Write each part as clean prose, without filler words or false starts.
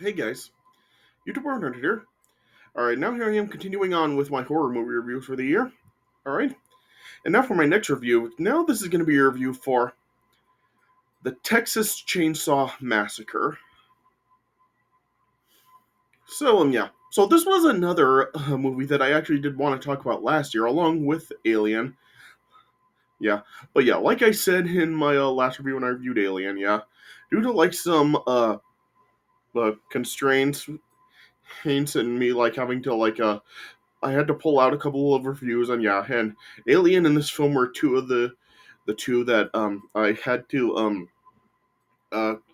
Hey guys, YouTuber Nerd here. Alright, now here I am continuing on with my horror movie reviews for the year. Alright, and now for my next review. Now this is going to be a review for the Texas Chainsaw Massacre. Yeah. So this was another movie that I actually did want to talk about last year, along with Alien. Yeah, but yeah, like I said in my last review when I reviewed Alien, yeah, due to like some constraints, and me like having to I had to pull out a couple of reviews, and yeah, and Alien and this film were two of the two that I had to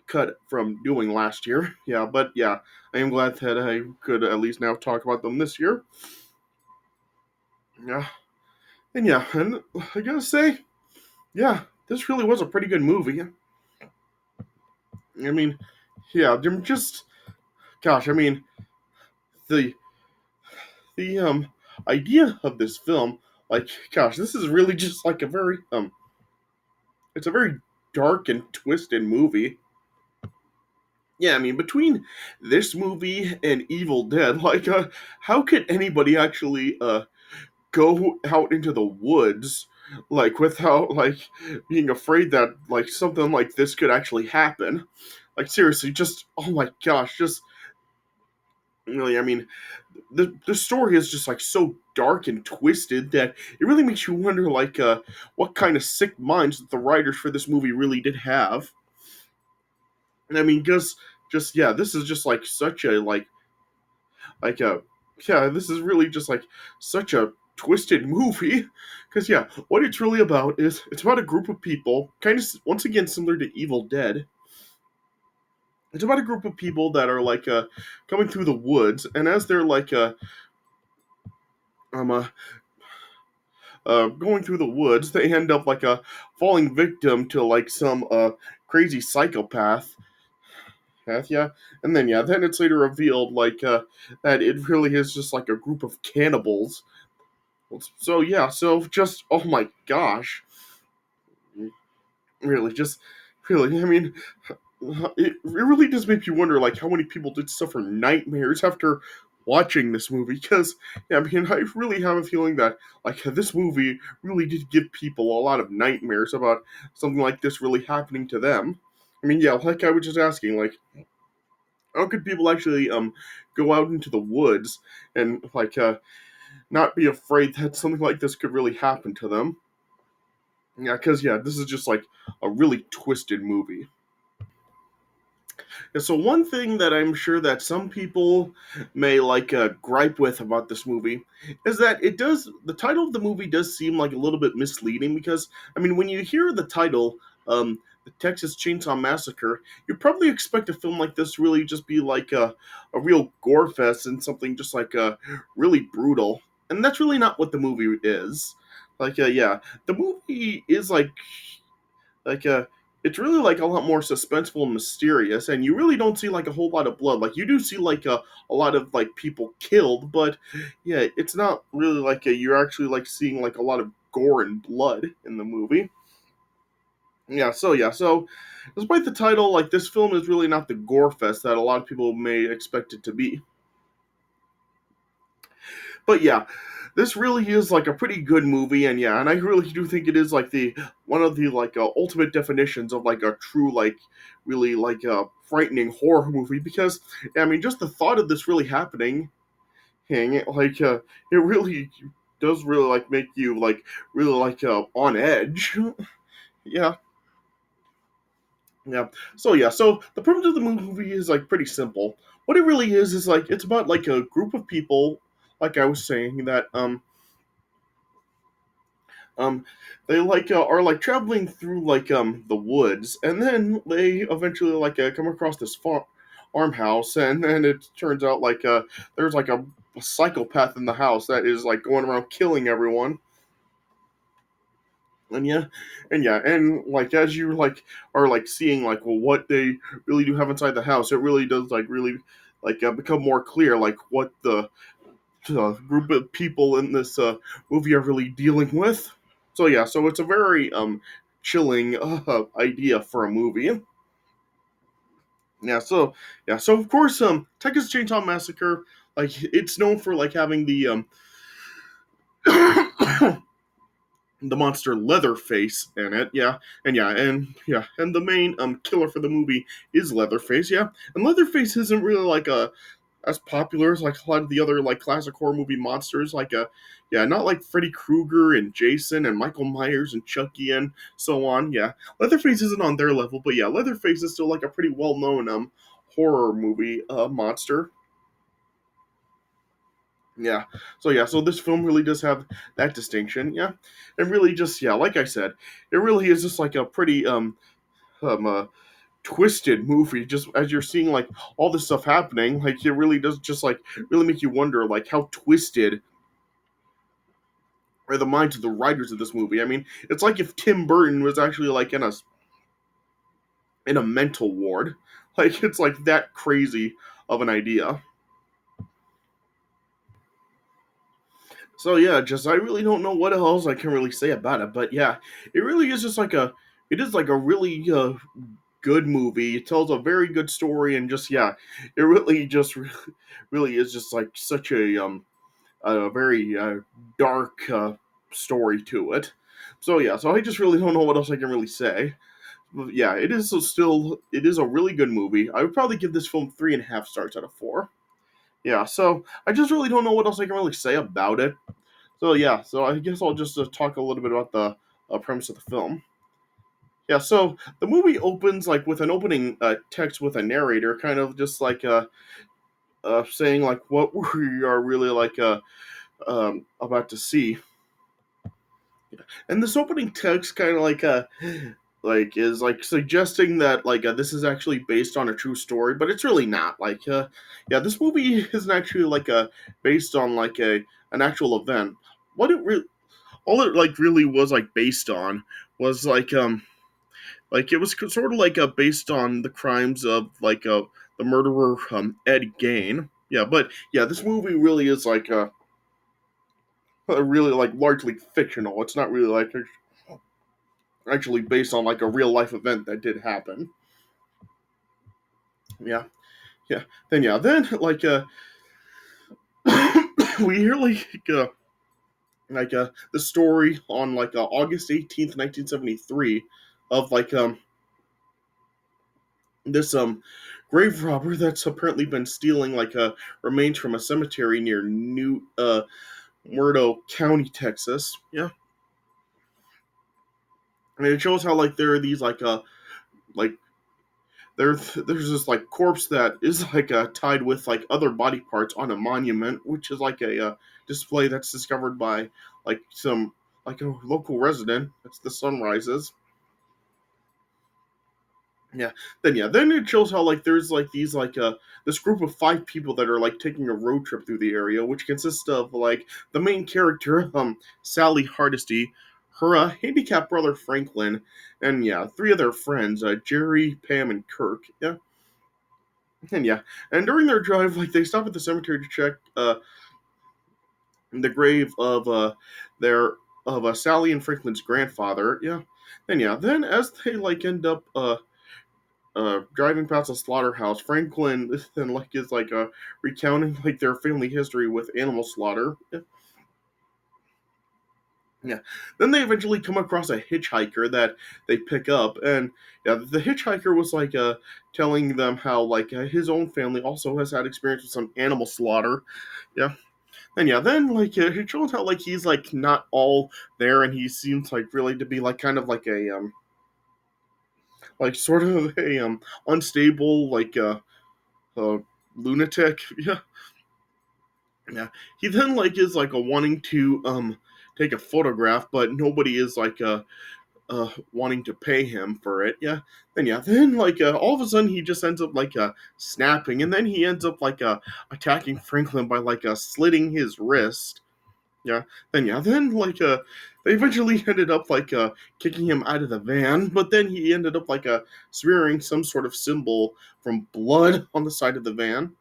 cut from doing last year. Yeah, but yeah, I am glad that I could at least now talk about them this year. Yeah, and I gotta say, yeah, this really was a pretty good movie. I mean, yeah, just gosh, I mean the the idea of this film, like gosh, this is really just like a very it's a very dark and twisted movie. Yeah, I mean, between this movie and Evil Dead, how could anybody actually go out into the woods without being afraid that something like this could actually happen? Like seriously, just oh my gosh, just really, I mean, the story is just like so dark and twisted that it really makes you wonder what kind of sick minds that the writers for this movie really did have. I mean, just yeah, this is just like such a like a yeah, this is really just like such a twisted movie because yeah, what it's really about is it's about a group of people, kind of once again similar to Evil Dead. It's about a group of people that are coming through the woods, and as they're um uh, going through the woods, they end up falling victim to some crazy psychopath. Yeah, and then yeah, then it's later revealed that it really is just like a group of cannibals. So yeah, so just oh my gosh, really, just really, I mean, it really does make you wonder how many people did suffer nightmares after watching this movie. Because yeah, I mean, I really have a feeling that this movie really did give people a lot of nightmares about something like this really happening to them. I mean, yeah, like I was just asking, how could people actually go out into the woods and not be afraid that something like this could really happen to them? Yeah, because yeah, this is just like a really twisted movie. Yeah, so one thing that I'm sure that some people may gripe with about this movie is that the title of the movie does seem like a little bit misleading because I mean when you hear the title, the Texas Chainsaw Massacre, you probably expect a film like this really just be like a real gore fest and something just really brutal, and that's really not what the movie is. Yeah, the movie is like it's really a lot more suspenseful and mysterious, and you really don't see a whole lot of blood. Like you do see a lot of people killed, but yeah, it's not really you're actually seeing a lot of gore and blood in the movie. Yeah, so despite the title, this film is really not the gore fest that a lot of people may expect it to be. But yeah, this really is a pretty good movie, and yeah, and I really do think it is the one of the ultimate definitions of a true really frightening horror movie because I mean just the thought of this really happening, it really does really make you really on edge. Yeah, yeah. So the premise of the movie is pretty simple. What it really is it's about a group of people, like I was saying, that um they are traveling through the woods, and then they eventually come across this farmhouse, and then it turns out there's a psychopath in the house that is going around killing everyone. And yeah, and as you are seeing well what they really do have inside the house, it really does really become more clear what the group of people in this movie are really dealing with. So yeah, so it's a very chilling idea for a movie. Yeah, so of course, Texas Chainsaw Massacre, like it's known for like having the the monster Leatherface in it, yeah, and the main killer for the movie is Leatherface, yeah, and Leatherface isn't really like a as popular as like a lot of the other like classic horror movie monsters, like yeah, not like Freddy Krueger and Jason and Michael Myers and Chucky and so on, yeah. Leatherface isn't on their level, but yeah, Leatherface is still like a pretty well known horror movie monster. Yeah. So this film really does have that distinction. Yeah. And really just yeah, like I said, it really is just like a pretty um uh, twisted movie just as you're seeing like all this stuff happening, like it really does just like really make you wonder like how twisted are the minds of the writers of this movie. I mean, it's like if Tim Burton was actually like in a mental ward. Like it's like that crazy of an idea. So yeah, just I really don't know what else I can really say about it, but yeah, it really is just like a it is like a really good movie. It tells a very good story, and just yeah, it really just really is just like such a very dark story to it. So yeah, so I just really don't know what else I can really say. But yeah, it is still it is a really good movie. I would probably give this film 3.5 stars out of 4. Yeah, so I just really don't know what else I can really say about it. So yeah, so I guess I'll just talk a little bit about the premise of the film. Yeah, so the movie opens like with an opening text with a narrator, kind of just like saying like what we are really like about to see, and this opening text kind of like is like suggesting that like this is actually based on a true story, but it's really not. Like yeah, this movie isn't actually like based on like a an actual event. What it really all it like really was like based on was like it was sort of like based on the crimes of like the murderer Ed Gein. Yeah, but yeah, this movie really is like really like largely fictional. It's not really like actually based on like a real life event that did happen. Yeah, yeah. Then like we hear like the story on like August 18th, 1973, of like this grave robber that's apparently been stealing like remains from a cemetery near New Muerto County, Texas. Yeah, and it shows how like there are these like there's this like corpse that is like tied with like other body parts on a monument, which is like a display that's discovered by like some like a local resident. It's the Sunrises. Then it shows how like there's like these like this group of 5 people that are like taking a road trip through the area, which consists of like the main character, Sally Hardesty, her handicapped brother Franklin, and yeah, 3 other friends, Jerry, Pam, and Kirk. Yeah, and yeah, and during their drive, like they stop at the cemetery to check the grave of their of Sally and Franklin's grandfather. Then as they like end up driving past a slaughterhouse, Franklin then like is like recounting like their family history with animal slaughter. Yeah. Then they eventually come across a hitchhiker that they pick up, and yeah, the hitchhiker was like telling them how like his own family also has had experience with some animal slaughter. Yeah. Then like it shows how like he's like not all there, and he seems like really to be like kind of like sort of a unstable like uh lunatic. Yeah. Yeah. He then like is like a wanting to take a photograph, but nobody is like wanting to pay him for it. Then like all of a sudden he just ends up like snapping, and then he ends up like attacking Franklin by like slitting his wrist. Yeah. Then like they eventually ended up like kicking him out of the van, but then he ended up like smearing some sort of symbol from blood on the side of the van.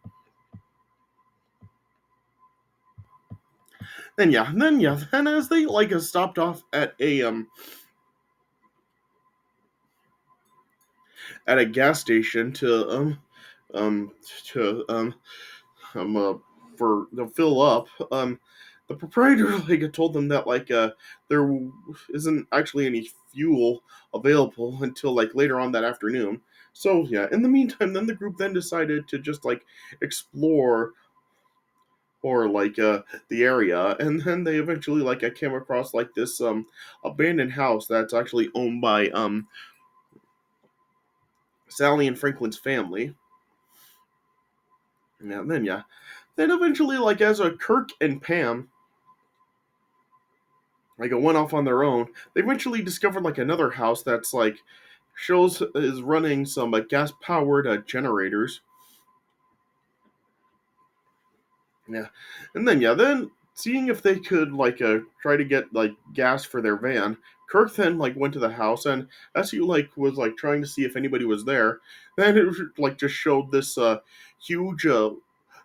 Then as they like stopped off at a gas station to um to um uh, for to fill up. The proprietor like told them that there isn't actually any fuel available until like later on that afternoon. So yeah, in the meantime, then the group then decided to just like explore or the area, and then they eventually came across like this abandoned house that's actually owned by Sally and Franklin's family. And then yeah, then eventually as a Kirk and Pam went off on their own, they eventually discovered another house that's shows is running some gas powered generators. Yeah, and then then seeing if they could try to get gas for their van, Kirk then went to the house, and as he was trying to see if anybody was there, then it just showed this huge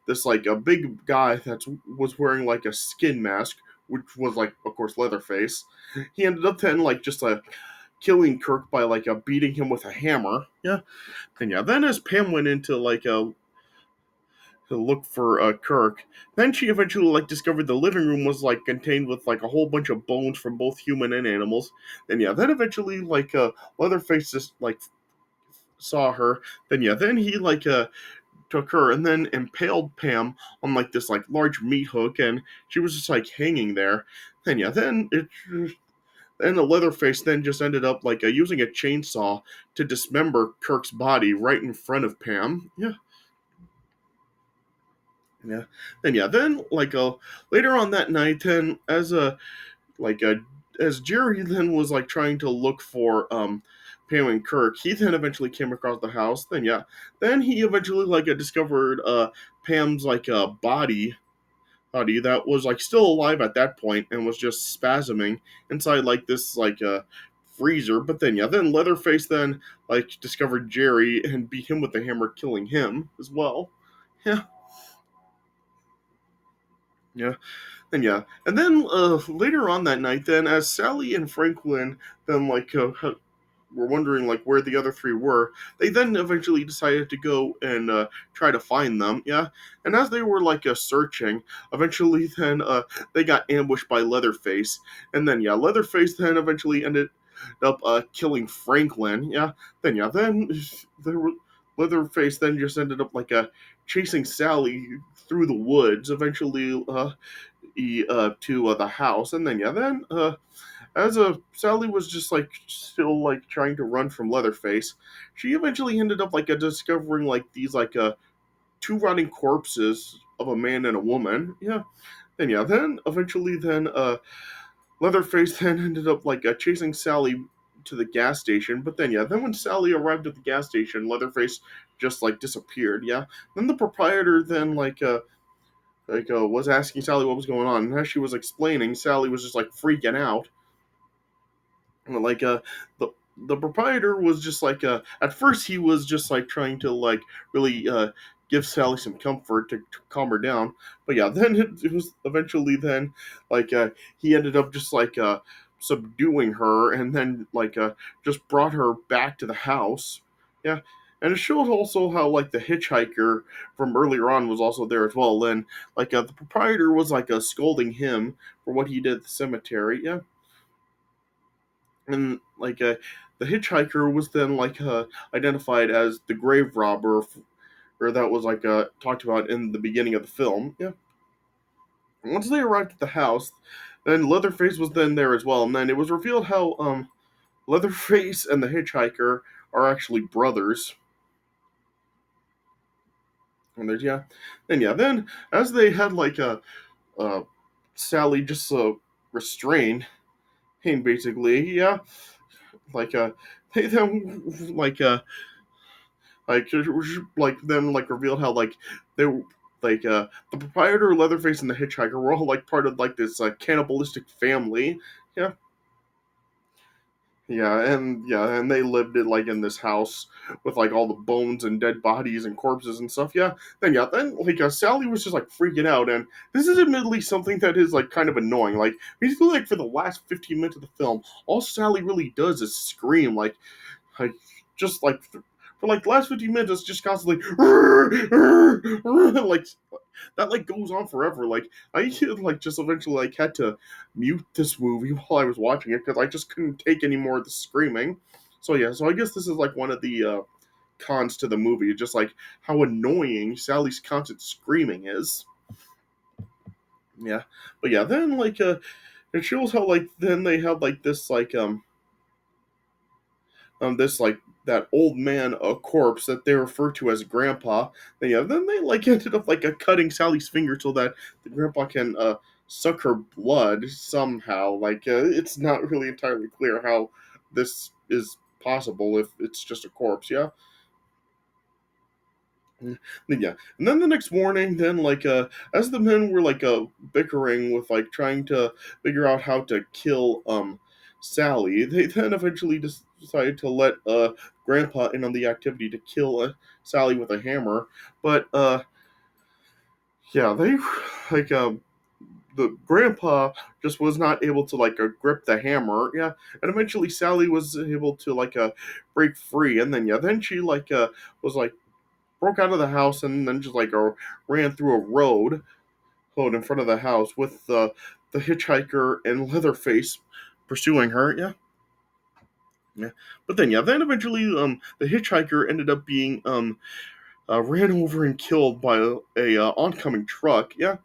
this a big guy that was wearing a skin mask, which was of course Leatherface. He ended up then just killing Kirk by beating him with a hammer. Yeah, and yeah, then as Pam went into to look for Kirk. Then she eventually discovered the living room was contained with a whole bunch of bones from both human and animals. And yeah, then eventually Leatherface just saw her. Then yeah, then he took her and then impaled Pam on this large meat hook, and she was just hanging there. Then yeah, then the Leatherface then just ended up using a chainsaw to dismember Kirk's body right in front of Pam. Yeah. Yeah. Then yeah, then later on that night, then like a as Jerry then was trying to look for Pam and Kirk, he then eventually came across the house. Then yeah, then he eventually discovered Pam's body that was still alive at that point and was just spasming inside this freezer. But then yeah, then Leatherface then discovered Jerry and beat him with the hammer, killing him as well. Yeah. Yeah. And yeah, and then later on that night, then as Sally and Franklin then were wondering where the other three were, they then eventually decided to go and try to find them. Yeah, and as they were searching, eventually then they got ambushed by Leatherface, and then yeah, Leatherface then eventually ended up killing Franklin. Yeah, then yeah, then there were. Leatherface then just ended up chasing Sally through the woods. Eventually, to the house, and then yeah, then as Sally was just still trying to run from Leatherface, she eventually ended up discovering these two rotting corpses of a man and a woman. Yeah, and yeah, then eventually then Leatherface then ended up chasing Sally to the gas station, but then yeah, then when Sally arrived at the gas station, Leatherface just disappeared. Yeah, then the proprietor then was asking Sally what was going on, and as she was explaining, Sally was just freaking out. And, the proprietor was just at first he was just trying to really give Sally some comfort to calm her down, but yeah, then it was eventually then like uh, he ended up just subduing her, and then just brought her back to the house. Yeah. And it showed also how the hitchhiker from earlier on was also there as well. Then the proprietor was scolding him for what he did at the cemetery. Yeah, and the hitchhiker was then identified as the grave robber, or that was talked about in the beginning of the film. Yeah. Once they arrived at the house, then Leatherface was then there as well, and then it was revealed how Leatherface and the hitchhiker are actually brothers. And there's yeah, then yeah, then as they had uh Sally just restrained him basically, yeah, like they then like then revealed how they were the proprietor, Leatherface, and the hitchhiker were all part of this cannibalistic family. Yeah. Yeah, and they lived it in this house with all the bones and dead bodies and corpses and stuff. Yeah, then Sally was just freaking out, and this is admittedly something that is kind of annoying. Basically for the last 15 minutes of the film, all Sally really does is scream like just for like the last 15 minutes, it's just constantly like that like goes on forever. Like I like just eventually like had to mute this movie while I was watching it because I just couldn't take any more of the screaming. So yeah, so I guess this is like one of the cons to the movie, just like how annoying Sally's constant screaming is. Yeah, but yeah, then like it shows how like then they had like this like that old man a corpse that they refer to as grandpa. And yeah, then they like ended up like cutting Sally's finger so that the grandpa can suck her blood somehow. Like it's not really entirely clear how this is possible if it's just a corpse. Yeah. Yeah, and then the next morning, then like as the men were like bickering with like trying to figure out how to kill Sally, they then eventually decided to let Grandpa in on the activity to kill Sally with a hammer. But yeah, they like the Grandpa just was not able to like grip the hammer. Yeah, and eventually Sally was able to like break free, and then yeah, then she like was like broke out of the house and then just like ran through a road in front of the house with the hitchhiker and Leatherface pursuing her. Yeah, yeah. But then yeah, then eventually the hitchhiker ended up being ran over and killed by a oncoming truck. Yeah,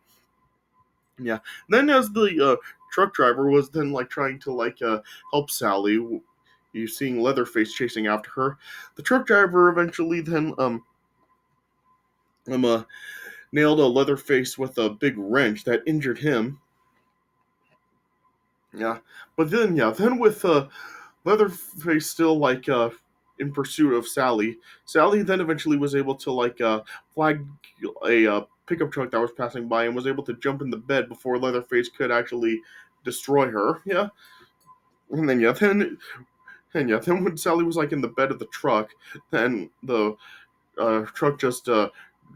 yeah. Then as the truck driver was then like trying to like help Sally. You seeing Leatherface chasing after her. The truck driver eventually then um uh, nailed a Leatherface with a big wrench that injured him. Yeah, but then yeah, then with Leatherface still like in pursuit of Sally, Sally then eventually was able to like flag a pickup truck that was passing by and was able to jump in the bed before Leatherface could actually destroy her. Yeah, and then yeah, then when Sally was like in the bed of the truck, then the truck just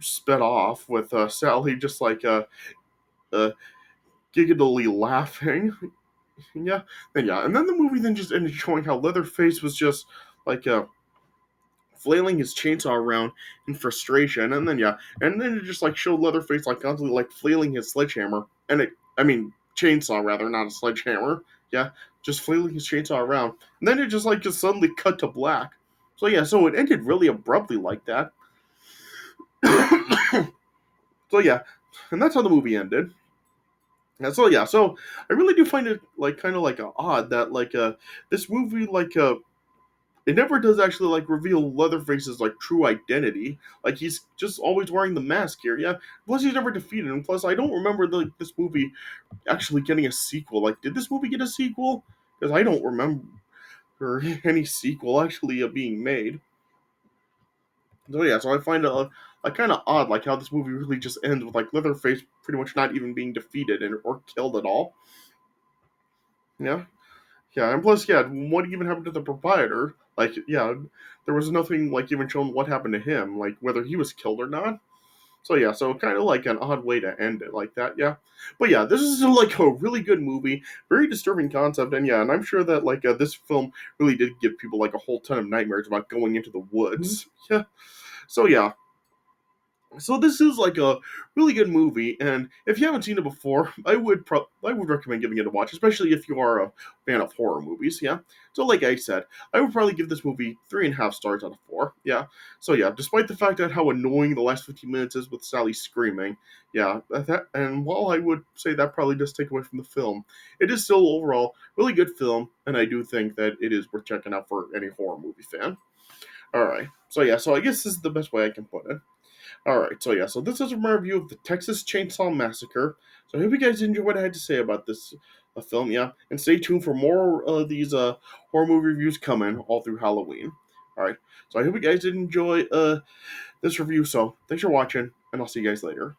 sped off with Sally just like uh giggly laughing. Yeah, and yeah, and then the movie then just ended showing how Leatherface was just like flailing his chainsaw around in frustration, and then yeah, and then it just like showed Leatherface like constantly like flailing his sledgehammer, and I mean chainsaw rather, not a sledgehammer. Yeah, just flailing his chainsaw around, and then it just suddenly cut to black. So yeah, so it ended really abruptly like that. So yeah, and that's how the movie ended. And so yeah, so I really do find it like kind of like odd that like this movie like it never does actually like reveal Leatherface's like true identity. Like he's just always wearing the mask here. Yeah. Plus he's never defeated, and plus I don't remember this movie actually getting a sequel. Like, did this movie get a sequel? Because I don't remember any sequel actually being made. So yeah, so I find it like kind of odd, like how this movie really just ends with like Leatherface pretty much not even being defeated or killed at all. Yeah. Yeah, and plus, yeah, what even happened to the proprietor? Like, yeah, there was nothing like even shown what happened to him, like whether he was killed or not. So yeah, so kind of like an odd way to end it like that, yeah. But yeah, this is like a really good movie, very disturbing concept, and yeah, and I'm sure that like this film really did give people like a whole ton of nightmares about going into the woods. Yeah. So yeah, so this is like a really good movie, and if you haven't seen it before, I would recommend giving it a watch, especially if you are a fan of horror movies. Yeah. So like I said, I would probably give this movie 3.5 stars out of 4. Yeah. So yeah, despite the fact that how annoying the last 15 minutes is with Sally screaming, yeah, and while I would say that probably does take away from the film, it is still overall really good film, and I do think that it is worth checking out for any horror movie fan. All right. So yeah, so I guess this is the best way I can put it. Alright, so yeah, so this is my review of the Texas Chainsaw Massacre. So I hope you guys enjoyed what I had to say about this film, yeah. And stay tuned for more of these horror movie reviews coming all through Halloween. Alright, so I hope you guys did enjoy this review, so thanks for watching, and I'll see you guys later.